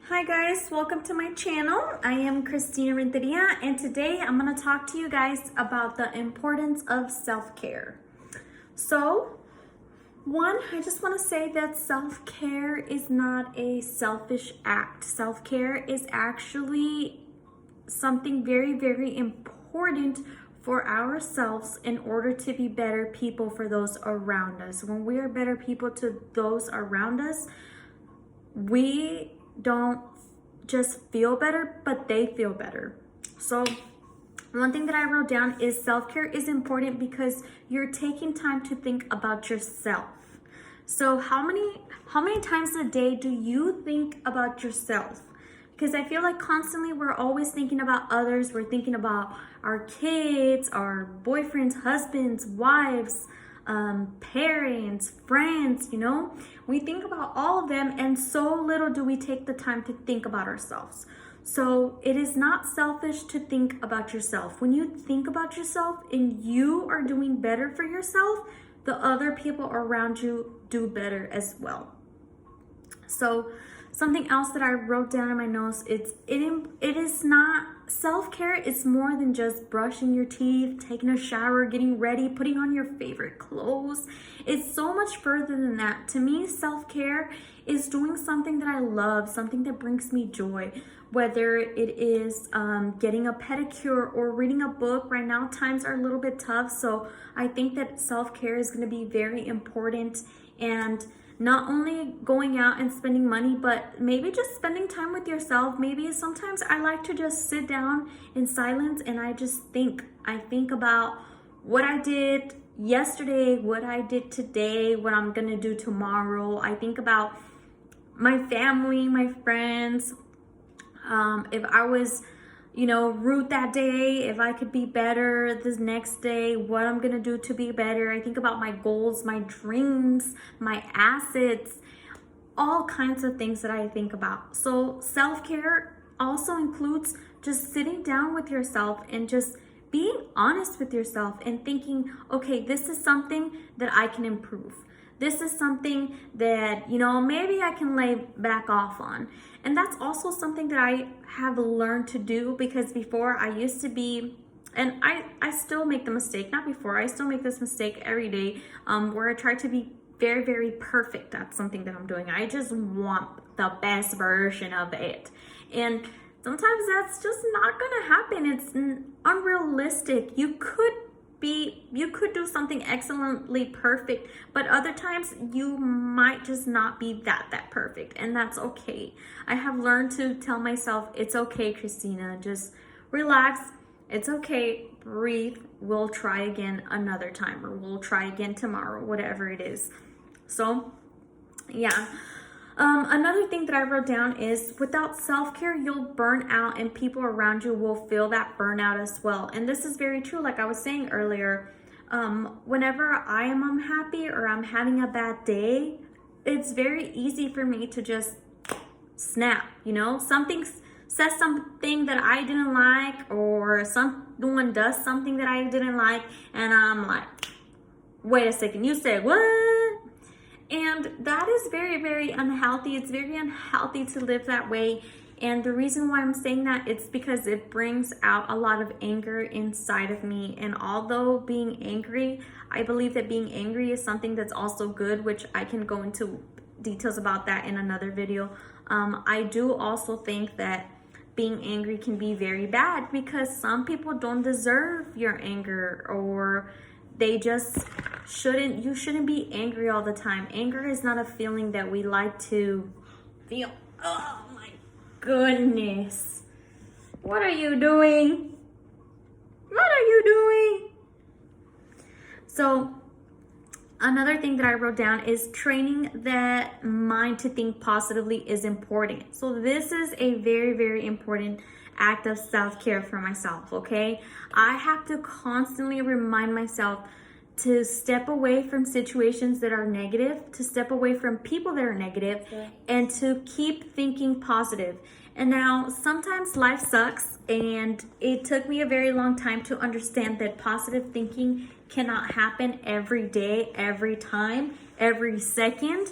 Hi guys, welcome to my channel. I am Christina Renteria and today I'm going to talk to you guys about the importance of self-care. So, one, I just want to say that self-care is not a selfish act. Self-care is actually something very, very important for ourselves in order to be better people for those around us. When we are better people to those around us, we don't just feel better, but they feel better. So one thing that I wrote down is self-care is important because you're taking time to think about yourself. So how many times a day do you think about yourself? Because I feel like constantly we're always thinking about others. We're thinking about our kids, our boyfriends, husbands, wives, parents, friends, we think about all of them, and so little do we take the time to think about ourselves. So it is not selfish to think about yourself. When you think about yourself and you are doing better for yourself, the other people around you do better as well. So something else that I wrote down in my notes, it is not, self-care is more than just brushing your teeth, taking a shower, getting ready, putting on your favorite clothes. It's so much further than that. To me, self-care is doing something that I love, something that brings me joy, whether it is getting a pedicure or reading a book. Right now, times are a little bit tough, so I think that self-care is going to be very important, and not only going out and spending money, but maybe just spending time with yourself. Maybe sometimes I like to just sit down in silence and I just think. I think about what I did yesterday, what I did today, what I'm gonna do tomorrow. I think about my family, my friends. If I was rude that day, if I could be better this next day, what I'm gonna do to be better. I think about my goals, my dreams, my assets, all kinds of things that I think about. So self-care also includes just sitting down with yourself and just being honest with yourself and thinking, okay, this is something that I can improve. This is something that, maybe I can lay back off on. And that's also something that I have learned to do, because before I used to be, and I still make the mistake, not before, I still make this mistake every day, where I try to be very, very perfect at something that I'm doing. I just want the best version of it. And sometimes that's just not gonna happen. It's unrealistic. You could do something excellently perfect, but other times you might just not be that perfect, and that's okay. I have learned to tell myself, it's okay, Christina, just relax. It's okay, breathe. We'll try again another time, or we'll try again tomorrow, whatever it is. So yeah. Another thing that I wrote down is without self-care, you'll burn out, and people around you will feel that burnout as well. And this is very true. Like I was saying earlier, whenever I am unhappy or I'm having a bad day, it's very easy for me to just snap. Something says something that I didn't like, or someone does something that I didn't like, and I'm like, wait a second, you said what? And that is very, very unhealthy. It's very unhealthy to live that way. And the reason why I'm saying that, it's because it brings out a lot of anger inside of me. And although being angry, I believe that being angry is something that's also good, which I can go into details about that in another video. I do also think that being angry can be very bad, because some people don't deserve your anger, or they just you shouldn't be angry all the time. Anger is not a feeling that we like to feel. Oh my goodness. What are you doing? What are you doing? So another thing that I wrote down is training that mind to think positively is important. So this is a very, very important act of self-care for myself, okay? I have to constantly remind myself to step away from situations that are negative, to step away from people that are negative, and to keep thinking positive. And now sometimes life sucks, and it took me a very long time to understand that positive thinking cannot happen every day, every time, every second.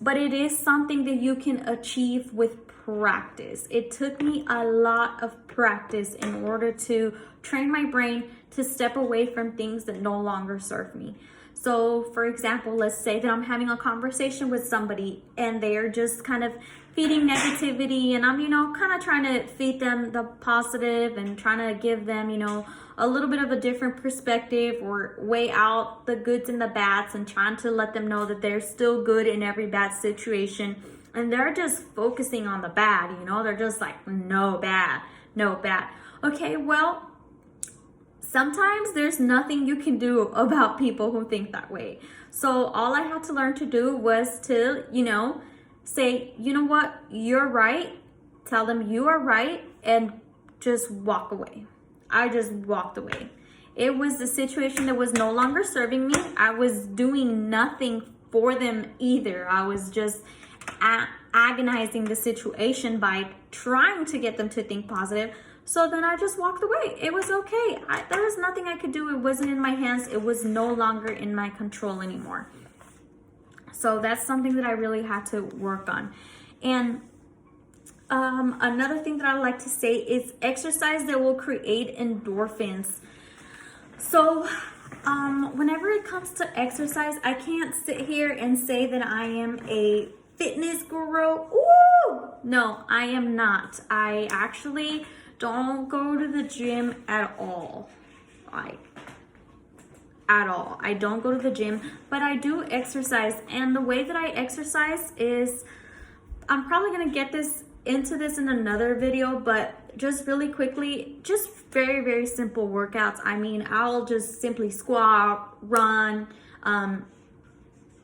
but it is something that you can achieve with practice. It took me a lot of practice in order to train my brain to step away from things that no longer serve me. So for example, let's say that I'm having a conversation with somebody and they're just kind of feeding negativity, and I'm, kind of trying to feed them the positive and trying to give them, a little bit of a different perspective, or weigh out the goods and the bads, and trying to let them know that they're still good in every bad situation. And they're just focusing on the bad, they're just like, no bad, no bad. Okay, well, sometimes there's nothing you can do about people who think that way. So all I had to learn to do was to, say, you know what, you're right. Tell them you are right and just walk away. I just walked away. It was a situation that was no longer serving me. I was doing nothing for them either. I was just agonizing the situation by trying to get them to think positive. So then I just walked away. It was okay. There was nothing I could do. It wasn't in my hands. It was no longer in my control anymore. So that's something that I really had to work on. And another thing that I like to say is exercise that will create endorphins. So whenever it comes to exercise, I can't sit here and say that I am a fitness guru. Ooh! No, I am not. I actually don't go to the gym at all. At all. I don't go to the gym, but I do exercise. And the way that I exercise is, I'm probably going to get into this in another video, but just really quickly, just very, very simple workouts. I mean, I'll just simply squat, run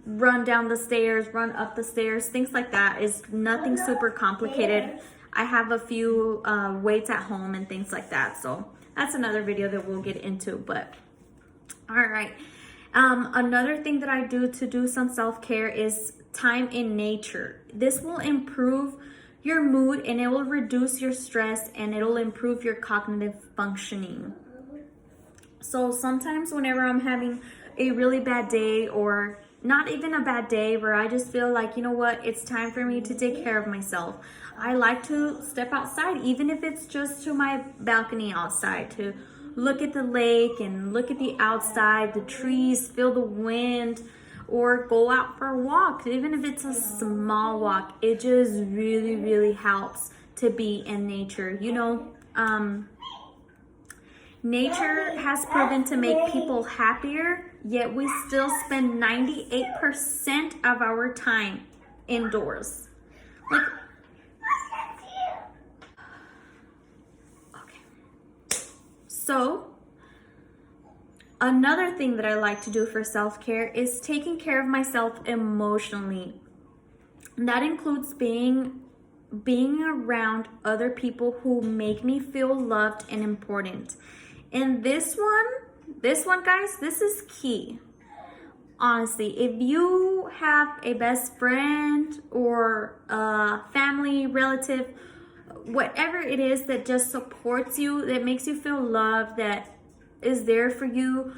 down the stairs, run up the stairs, things like that. Is nothing super complicated. I have a few weights at home and things like that. So that's another video that we'll get into, but all right. Another thing that I do to do some self-care is time in nature. This will improve your mood, and it will reduce your stress, and it'll improve your cognitive functioning. So sometimes whenever I'm having a really bad day, or not even a bad day, where I just feel like, you know what, it's time for me to take care of myself, I like to step outside, even if it's just to my balcony outside, to look at the lake and look at the outside, the trees, feel the wind, or go out for a walk. Even if it's a small walk, it just really, really helps to be in nature. Nature has proven to make people happier, yet we still spend 98% of our time indoors. So, another thing that I like to do for self-care is taking care of myself emotionally. That includes being around other people who make me feel loved and important. And this one, guys, this is key. Honestly, if you have a best friend or a family relative, whatever it is that just supports you, that makes you feel loved, that is there for you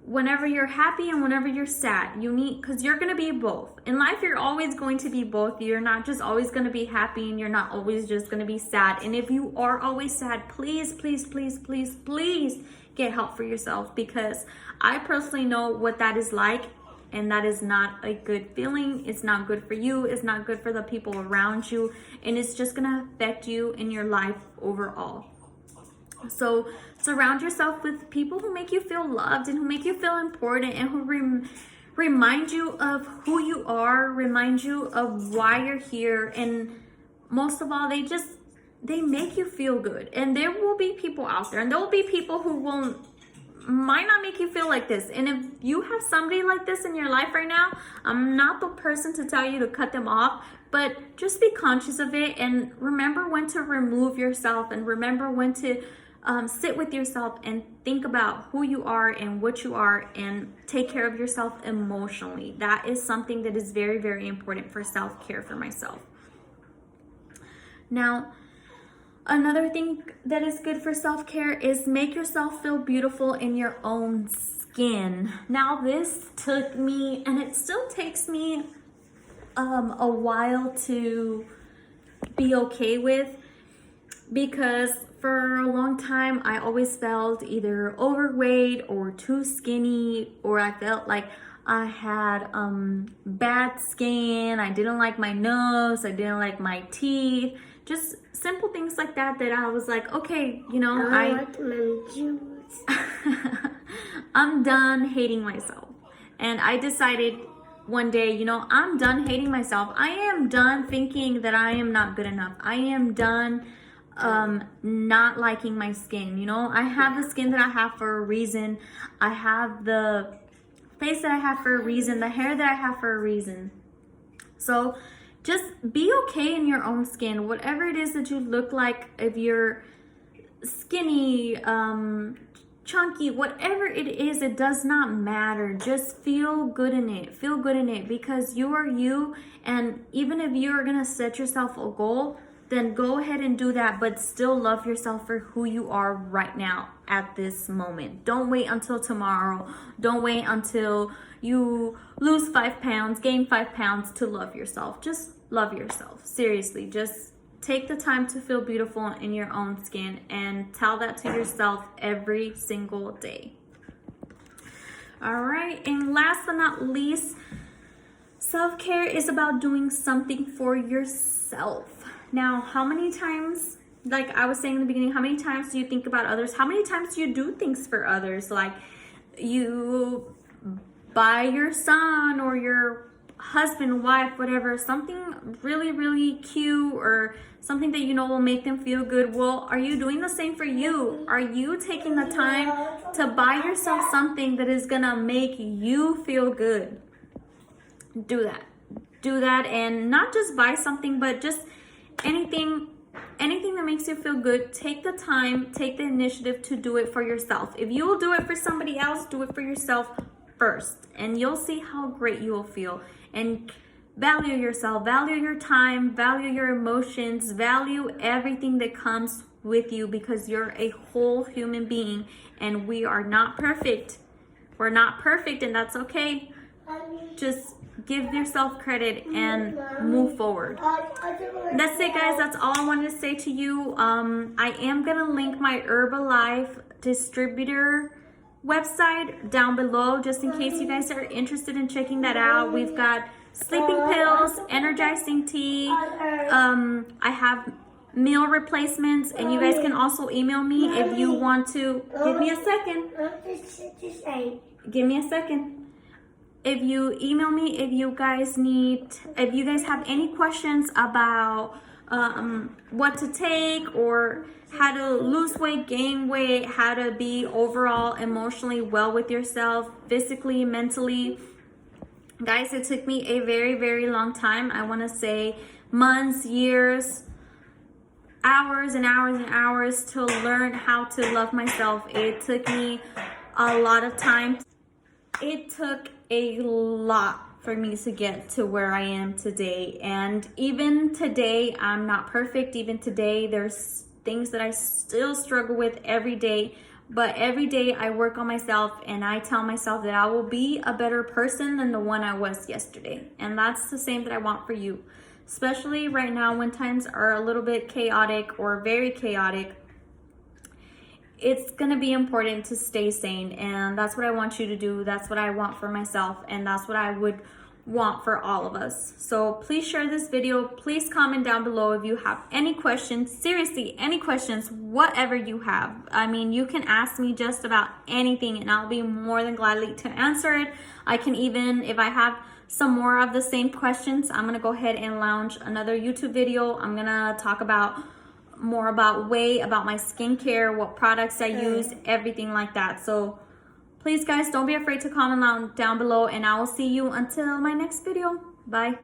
whenever you're happy and whenever you're sad, because you're going to be both. In life, you're always going to be both. You're not just always going to be happy, and you're not always just going to be sad. And if you are always sad, please, please, please, please, please get help for yourself, because I personally know what that is like. And that is not a good feeling. It's not good for you. It's not good for the people around you. And it's just gonna affect you in your life overall. So surround yourself with people who make you feel loved and who make you feel important, and who remind you of who you are, remind you of why you're here. And most of all, they make you feel good. And there will be people out there, and there will be people who might not make you feel like this. And if you have somebody like this in your life right now, I'm not the person to tell you to cut them off, but just be conscious of it, and remember when to remove yourself, and remember when to sit with yourself and think about who you are and what you are, and take care of yourself emotionally. That is something that is very, very important for self-care for myself. Now, another thing that is good for self-care is make yourself feel beautiful in your own skin. Now, this took me, and it still takes me a while to be okay with, because for a long time I always felt either overweight or too skinny, or I felt like I had bad skin, I didn't like my nose, I didn't like my teeth, just simple things like that I was like, okay, you know, I like lemon juice. I'm done hating myself. And I decided one day, you know, I'm done hating myself. I am done thinking that I am not good enough. I am done not liking my skin. You know, I have the skin that I have for a reason. I have the face that I have for a reason, the hair that I have for a reason. So just be okay in your own skin, whatever it is that you look like. If you're skinny, chunky, whatever it is, it does not matter. Just feel good in it. Feel good in it, because you are you. And even if you're gonna set yourself a goal, then go ahead and do that, but still love yourself for who you are right now at this moment. Don't wait until tomorrow. Don't wait until you lose 5 pounds, gain 5 pounds to love yourself. Just love yourself. Seriously, just take the time to feel beautiful in your own skin, and tell that to yourself every single day. All right, and last but not least, self-care is about doing something for yourself. Now, how many times, like I was saying in the beginning, how many times do you think about others? How many times do you do things for others? Like you buy your son or your husband, wife, whatever, something really, really cute, or something that you know will make them feel good. Well, are you doing the same for you? Are you taking the time to buy yourself something that is gonna make you feel good? Do that. Do that, and not just buy something, but just anything that makes you feel good. Take the time, take the initiative to do it for yourself. If you will do it for somebody else, do it for yourself first, and you'll see how great you will feel. And value yourself, value your time, value your emotions, value everything that comes with you, because you're a whole human being, and we are not perfect. We're not perfect, and that's okay. Just give yourself credit and move forward. That's it, guys. That's all I wanted to say to you. I am gonna link my Herbalife distributor website down below, just in case you guys are interested in checking that out. We've got sleeping pills, energizing tea. I have meal replacements, and you guys can also email me if you want to. Give me a second. Give me a second. If you email me, if you guys have any questions about what to take, or how to lose weight, gain weight, how to be overall emotionally well with yourself, physically, mentally. Guys, it took me a very, very long time. I want to say months, years, hours and hours and hours to learn how to love myself. It took me a lot of time. It took a lot for me to get to where I am today. And even today, I'm not perfect. Even today, there's things that I still struggle with every day. But every day I work on myself, and I tell myself that I will be a better person than the one I was yesterday. And that's the same that I want for you. Especially right now when times are a little bit chaotic or very chaotic. It's gonna be important to stay sane, and that's what I want you to do. That's what I want for myself, and that's what I would want for all of us. So please share this video. Please comment down below if you have any questions. Seriously, any questions, whatever you have. I mean, you can ask me just about anything, and I'll be more than gladly to answer it. I can even, if I have some more of the same questions, I'm gonna go ahead and launch another YouTube video. I'm gonna talk about more about my skincare, what products I use, everything like that. So please, guys, don't be afraid to comment down below, and I will see you until my next video. Bye.